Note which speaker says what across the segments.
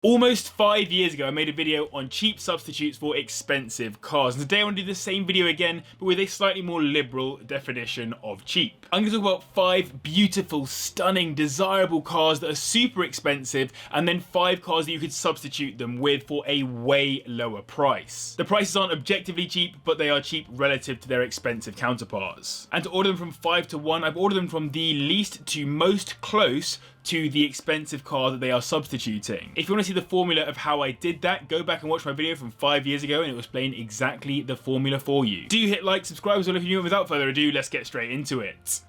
Speaker 1: Almost 5 years ago, I made a video on cheap substitutes for expensive cars. And today I want to do the same video again, but with a slightly more liberal definition of cheap. I'm going to talk about 5 beautiful, stunning, desirable cars that are super expensive, and then 5 cars that you could substitute them with for a way lower price. The prices aren't objectively cheap, but they are cheap relative to their expensive counterparts. And to order them from 5 to 1, I've ordered them from the least to most close to the expensive car that they are substituting. If you want to see the formula of how I did that, go back and watch my video from 5 years ago and it will explain exactly the formula for you. Do hit like, subscribe as well if you're new, and without further ado, let's get straight into it.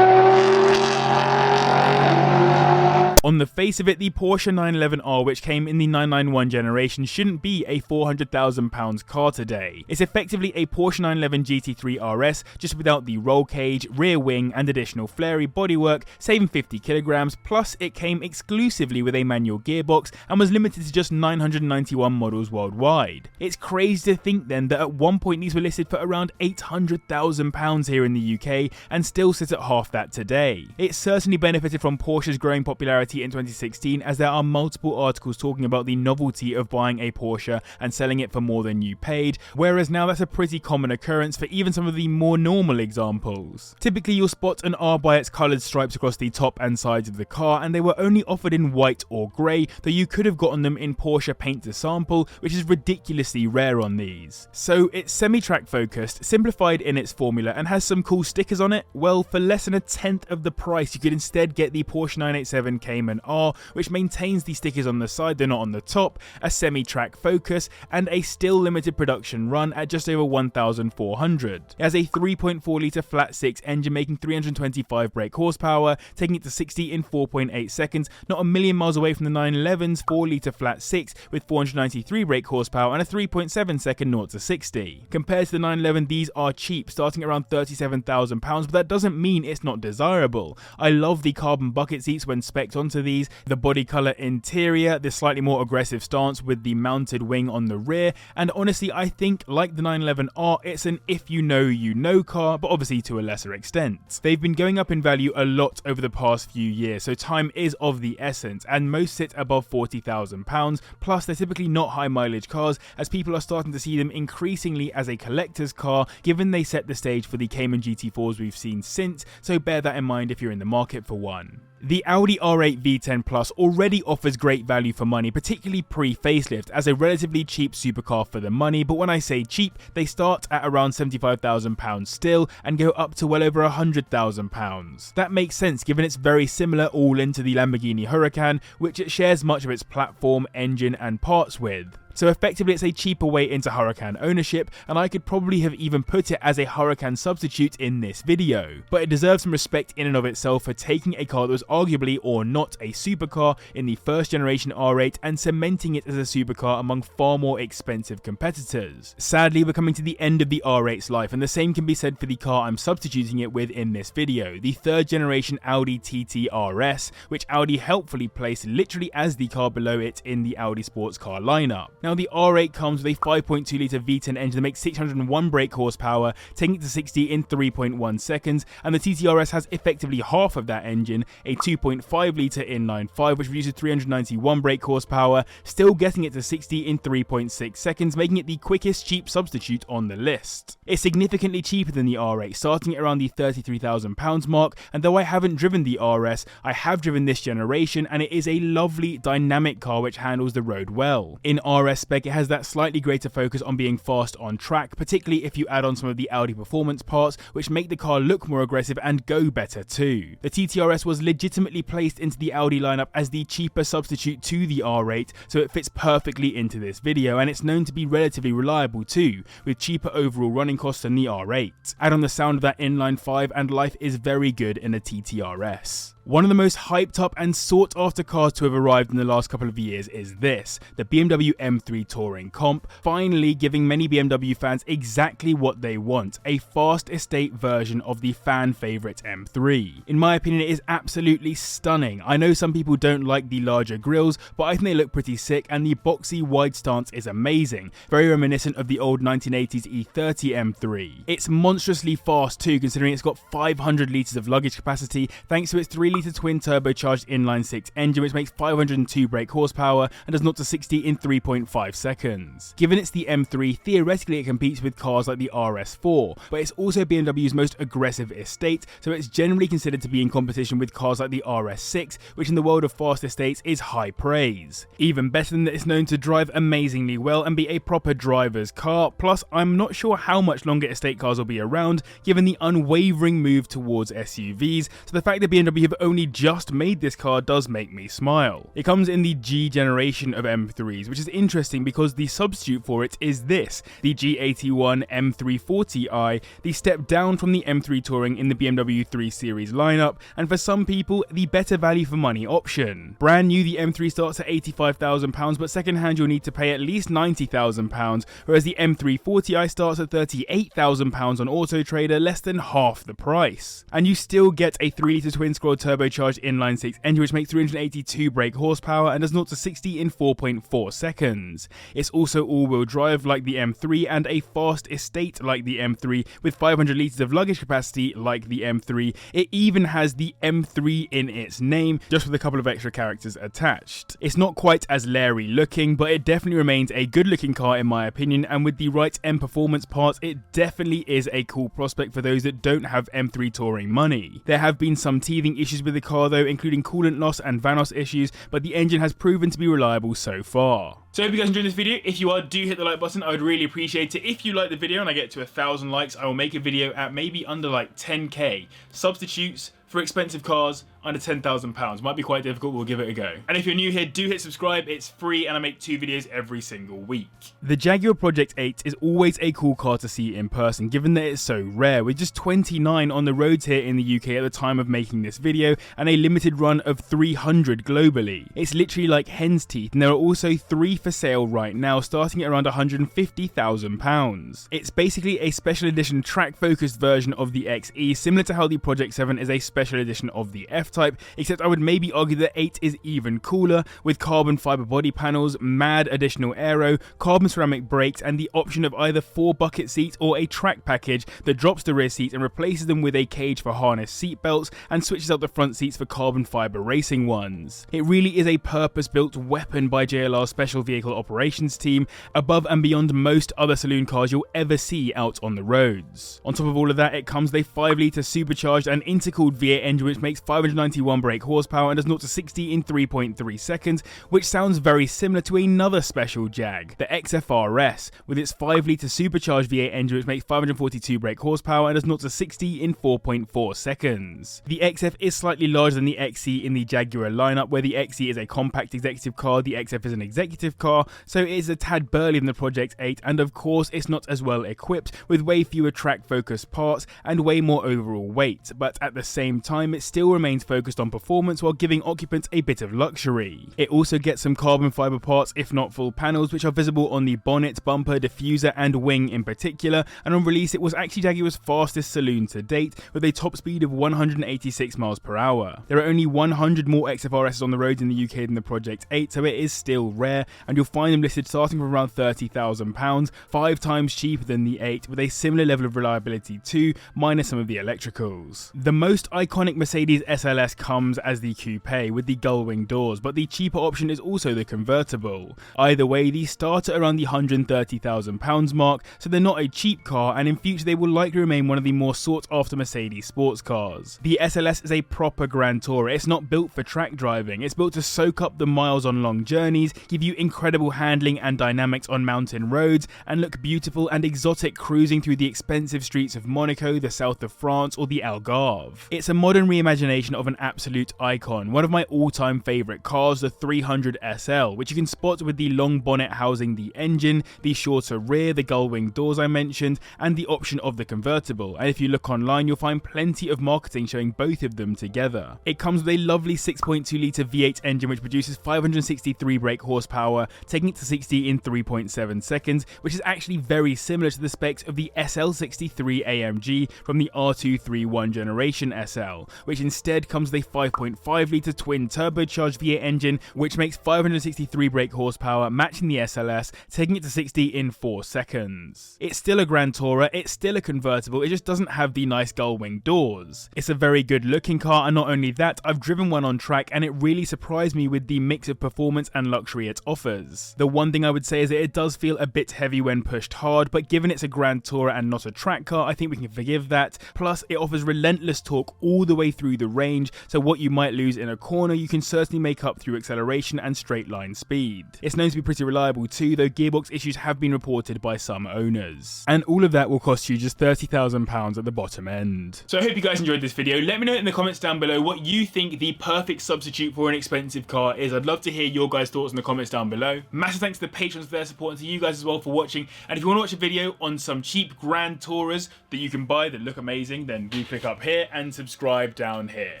Speaker 1: On the face of it, the Porsche 911R, which came in the 991 generation, shouldn't be a £400,000 car today. It's effectively a Porsche 911 GT3 RS, just without the roll cage, rear wing, and additional flary bodywork, saving 50 kilograms, plus it came exclusively with a manual gearbox and was limited to just 991 models worldwide. It's crazy to think then that at one point these were listed for around £800,000 here in the UK and still sit at half that today. It certainly benefited from Porsche's growing popularity in 2016, as there are multiple articles talking about the novelty of buying a Porsche and selling it for more than you paid, whereas now that's a pretty common occurrence for even some of the more normal examples. Typically you'll spot an R by its coloured stripes across the top and sides of the car, and they were only offered in white or grey, though you could have gotten them in Porsche paint to sample, which is ridiculously rare on these. So it's semi-track focused, simplified in its formula, and has some cool stickers on it. Well, for less than a tenth of the price you could instead get the Porsche 987 Cayman R, which maintains the stickers on the side, they're not on the top, a semi-track focus, and a still limited production run at just over 1,400. It has a 3.4 litre flat 6 engine making 325 brake horsepower, taking it to 60 in 4.8 seconds, not a million miles away from the 911's 4 litre flat 6 with 493 brake horsepower and a 3.7 second 0 to 60. Compared to the 911, these are cheap, starting around £37,000, but that doesn't mean it's not desirable. I love the carbon bucket seats when spec'd onto these, the body colour interior, the slightly more aggressive stance with the mounted wing on the rear, and honestly I think, like the 911R, it's an if you know car, but obviously to a lesser extent. They've been going up in value a lot over the past few years, so time is of the essence, and most sit above £40,000, plus they're typically not high mileage cars, as people are starting to see them increasingly as a collector's car, given they set the stage for the Cayman GT4s we've seen since, so bear that in mind if you're in the market for one. The Audi R8 V10 Plus already offers great value for money, particularly pre-facelift, as a relatively cheap supercar for the money, but when I say cheap, they start at around £75,000 still and go up to well over £100,000. That makes sense given it's very similar all into the Lamborghini Huracan, which it shares much of its platform, engine and parts with. So effectively it's a cheaper way into Huracan ownership, and I could probably have even put it as a Huracan substitute in this video. But it deserves some respect in and of itself for taking a car that was arguably or not a supercar in the first generation R8 and cementing it as a supercar among far more expensive competitors. Sadly, we're coming to the end of the R8's life, and the same can be said for the car I'm substituting it with in this video, the third generation Audi TT RS, which Audi helpfully placed literally as the car below it in the Audi sports car lineup. Now the R8 comes with a 5.2 litre V10 engine that makes 601 brake horsepower, taking it to 60 in 3.1 seconds, and the TTRS has effectively half of that engine, a 2.5 litre inline-5, which produces 391 brake horsepower, still getting it to 60 in 3.6 seconds, making it the quickest cheap substitute on the list. It's significantly cheaper than the R8, starting at around the £33,000 mark, and though I haven't driven the RS, I have driven this generation, and it is a lovely dynamic car which handles the road well. In RS spec, it has that slightly greater focus on being fast on track, particularly if you add on some of the Audi performance parts, which make the car look more aggressive and go better too. The TTRS was legitimately placed into the Audi lineup as the cheaper substitute to the R8, so it fits perfectly into this video, and it's known to be relatively reliable too, with cheaper overall running costs than the R8. Add on the sound of that inline-5 and life is very good in a TTRS. One of the most hyped up and sought after cars to have arrived in the last couple of years is this, the BMW M3 Touring Comp, finally giving many BMW fans exactly what they want, a fast estate version of the fan favourite M3. In my opinion, it is absolutely stunning. I know some people don't like the larger grills, but I think they look pretty sick, and the boxy wide stance is amazing, very reminiscent of the old 1980s E30 M3. It's monstrously fast too, considering it's got 500 litres of luggage capacity thanks to its 3 3-litre twin turbocharged inline-6 engine which makes 502 brake horsepower and does 0 to 60 in 3.5 seconds. Given it's the M3, theoretically it competes with cars like the RS4, but it's also BMW's most aggressive estate, so it's generally considered to be in competition with cars like the RS6, which in the world of fast estates is high praise. Even better than that, it's known to drive amazingly well and be a proper driver's car, plus I'm not sure how much longer estate cars will be around given the unwavering move towards SUVs, so the fact that BMW have only just made this car does make me smile. It comes in the G generation of M3s, which is interesting because the substitute for it is this, the G81 M340i, the step down from the M3 Touring in the BMW 3 Series lineup, and for some people, the better value for money option. Brand new, the M3 starts at £85,000, but second hand you'll need to pay at least £90,000, whereas the M340i starts at £38,000 on Auto Trader, less than half the price. And you still get a 3-litre twin-scroll turbocharged inline-6 engine which makes 382 brake horsepower and does 0 to 60 in 4.4 seconds. It's also all-wheel drive like the M3 and a fast estate like the M3 with 500 litres of luggage capacity like the M3. It even has the M3 in its name, just with a couple of extra characters attached. It's not quite as leery looking, but it definitely remains a good looking car in my opinion, and with the right M performance parts, it definitely is a cool prospect for those that don't have M3 Touring money. There have been some teething issues with the car though, including coolant loss and Vanos issues, but the engine has proven to be reliable so far. So I hope you guys enjoyed this video. If you are, do hit the like button. I would really appreciate it. If you like the video and I get to 1,000 likes, I will make a video at maybe under like 10k. Substitutes for expensive cars under £10,000. Might be quite difficult, we'll give it a go. And if you're new here, do hit subscribe, it's free and I make 2 videos every single week. The Jaguar Project 8 is always a cool car to see in person, given that it's so rare, with just 29 on the roads here in the UK at the time of making this video, and a limited run of 300 globally. It's literally like hen's teeth, and there are also 3 for sale right now, starting at around £150,000. It's basically a special edition track-focused version of the XE, similar to how the Project 7 is a special edition of the F-Type, except I would maybe argue that 8 is even cooler, with carbon fiber body panels, mad additional aero, carbon ceramic brakes, and the option of either 4 bucket seats or a track package that drops the rear seats and replaces them with a cage for harness seat belts and switches out the front seats for carbon fiber racing ones. It really is a purpose-built weapon by JLR's Special Vehicle Operations team, above and beyond most other saloon cars you'll ever see out on the roads. On top of all of that, it comes with a 5-litre supercharged and intercooled V8 engine which makes 591 brake horsepower and does 0 to 60 in 3.3 seconds, which sounds very similar to another special Jag, the XFRS, with its 5-litre supercharged V8 engine which makes 542 brake horsepower and does 0 to 60 in 4.4 seconds. The XF is slightly larger than the XE in the Jaguar lineup, where the XE is a compact executive car, the XF is an executive car, so it is a tad burlier than the Project 8, and of course it's not as well equipped, with way fewer track-focused parts and way more overall weight, but at the same time it still remains focused on performance while giving occupants a bit of luxury. It also gets some carbon fiber parts, if not full panels, which are visible on the bonnet, bumper, diffuser and wing in particular, and on release it was actually Jaguar's fastest saloon to date, with a top speed of 186 miles per hour. There are only 100 more XFRSs on the roads in the UK than the Project 8, so it is still rare, and you'll find them listed starting from around £30,000, 5 times cheaper than the 8, with a similar level of reliability too, minus some of the electricals. The most iconic Mercedes SLS comes as the coupe with the gull-wing doors, but the cheaper option is also the convertible. Either way, these start at around the £130,000 mark, so they're not a cheap car, and in future they will likely remain one of the more sought-after Mercedes sports cars. The SLS is a proper Grand Tourer. It's not built for track driving, it's built to soak up the miles on long journeys, give you incredible handling and dynamics on mountain roads, and look beautiful and exotic cruising through the expensive streets of Monaco, the south of France, or the Algarve. It's a modern reimagination of an absolute icon, one of my all-time favourite cars, the 300 SL, which you can spot with the long bonnet housing the engine, the shorter rear, the gull-wing doors I mentioned, and the option of the convertible, and if you look online you'll find plenty of marketing showing both of them together. It comes with a lovely 6.2 litre V8 engine which produces 563 brake horsepower, taking it to 60 in 3.7 seconds, which is actually very similar to the specs of the SL63 AMG from the R231 generation SL, which instead comes with a 5.5 litre twin turbocharged V8 engine, which makes 563 brake horsepower, matching the SLS, taking it to 60 in 4 seconds. It's still a Grand Tourer, it's still a convertible, it just doesn't have the nice gull wing doors. It's a very good looking car, and not only that, I've driven one on track and it really surprised me with the mix of performance and luxury it offers. The one thing I would say is that it does feel a bit heavy when pushed hard, but given it's a Grand Tourer and not a track car, I think we can forgive that. Plus, it offers relentless torque all the way through the range, so what you might lose in a corner, you can certainly make up through acceleration and straight line speed. It's known to be pretty reliable too, though gearbox issues have been reported by some owners. And all of that will cost you just £30,000 at the bottom end. So I hope you guys enjoyed this video. Let me know in the comments down below what you think the perfect substitute for an expensive car is. I'd love to hear your guys' thoughts in the comments down below. Massive thanks to the patrons for their support, and to you guys as well for watching. And if you want to watch a video on some cheap Grand Tourers that you can buy that look amazing, then do click up here and subscribe down here.